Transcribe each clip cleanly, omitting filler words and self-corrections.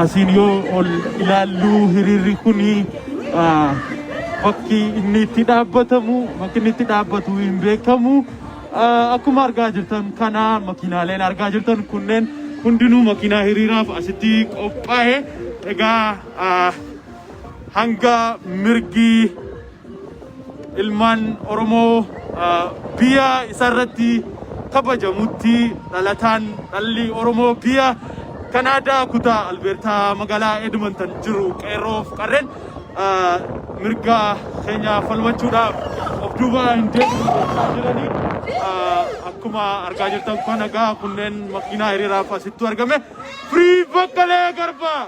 asiin yoo ol ilaallu hiriirri kuni bakki inni itti dhaabbatamu bakki inni itti dhaabbatu hin beekamu. Akkuma argaa jirtan kana makiinaaleen argaa jirtan kunneen hundinuu makiinaa hiriiraaf asitti qophaa'e. Egaa hanga mirgi ilmaan Oromoo biyya isarratti kabajamutti dhalli Oromoo biyya Kanaadaa kutaa Albertaa magaalaa Edmonton jiru qeerroof qarreen mirga keenya falmachuudhaaf of duuba hin deebi'anii akkuma argaa jirtan kana egaa kunneen makiinaa hiriiraaf asitti argame Free Baqqalee Garbaa.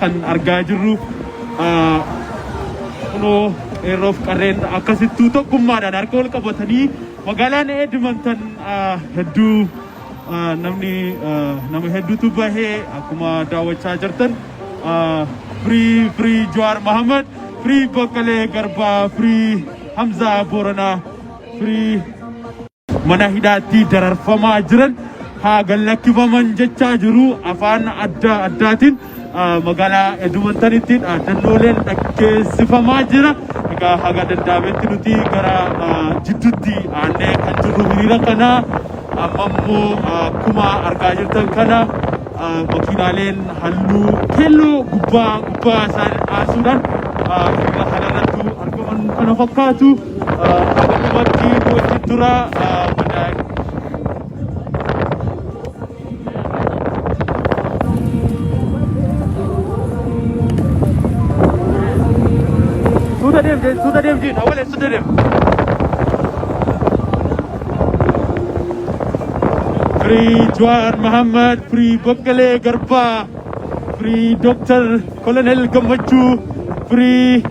Kan argaa jirru kunoo qeerroof qarreen akkasittuu tokkummaadhaan harka wal qabatanii magaalaan Edmonton hedduu nama hedduutu bahee akkuma daawwachaa jirtan Free Jawaar Mohammed, Free Baqqalee Garbaa, Free Hamzaa Booranaa, Free mana hidhaatti dararfamaa jiran haa gallakkifaman jechaa jiru afaan adda addaatiin magaalaa Edmontonitti dhaadannooleen dhaggeessifamaa jira. Egaa haga danda'ametti nuti gara jidduutti aannee kan jirru hiriira kana amma immoo akkuma argaa jirtan kana makiinaaleen halluu keelloo gubbaa isaan aasuudhaan hiriira kanarratti argaman kana fakkaatu. Akkumatti wajjin dura sudah dem Jin, awalnya sudah dem. Free Jawaar Mohammed, Free Baqqalee Garbaa, Free Dr. Colonel Gammachuu, Free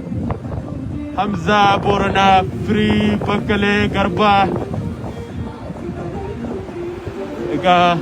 Hamzaa Booranaa, Free Baqqalee Garbaa. Egaa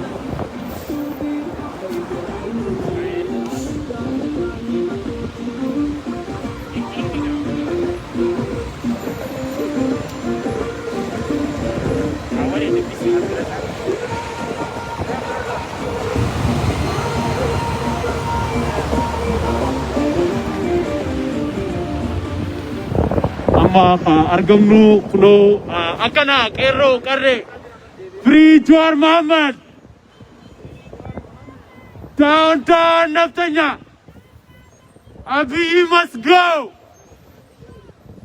argamnu kunoo akkana qeerroo qarree Free Jawaar Mohammed down naftanya Abiy must go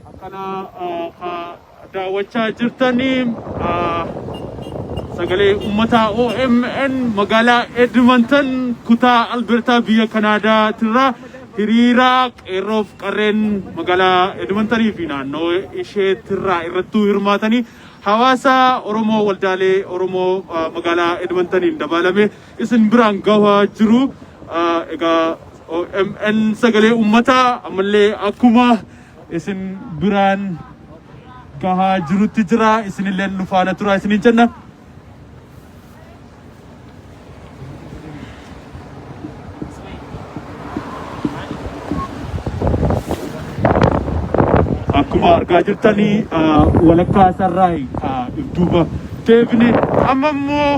akkana daawwachaa jirtanii sagalee ummata OMN magaalaa Edmonton kutaa Albertaa biyya Kanaadaa tirraa hiriira qeerroof qarreen magaalaa Edmontanii fi naannoo ishee tirraa irrattuu hirmaatanii hawaasa Oromoo waldaalee Oromoo magaalaa Edmontaniin dabalame isin biraan gahaa jiru. Egaa OMN sagalee ummataa ammallee akkuma isin biraan gahaa jirutti jira isinillee nu faana tura isiniin jenna. Akkuma argaa jirtanii walakkaa sarraayi duuba deebine amma immoo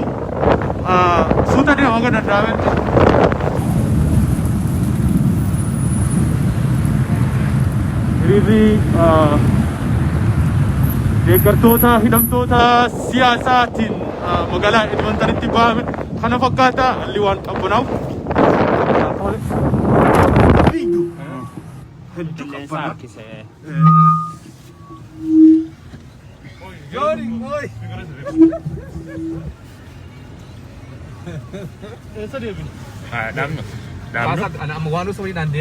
suuta deema akka danda'amen hiriirri deeggartoota hidhamtoota siyaasaatiin magaalaa Edmontonitti bahame kana fakkaata alli waan qabbanaa'u. Anak mau anu sama ini nanti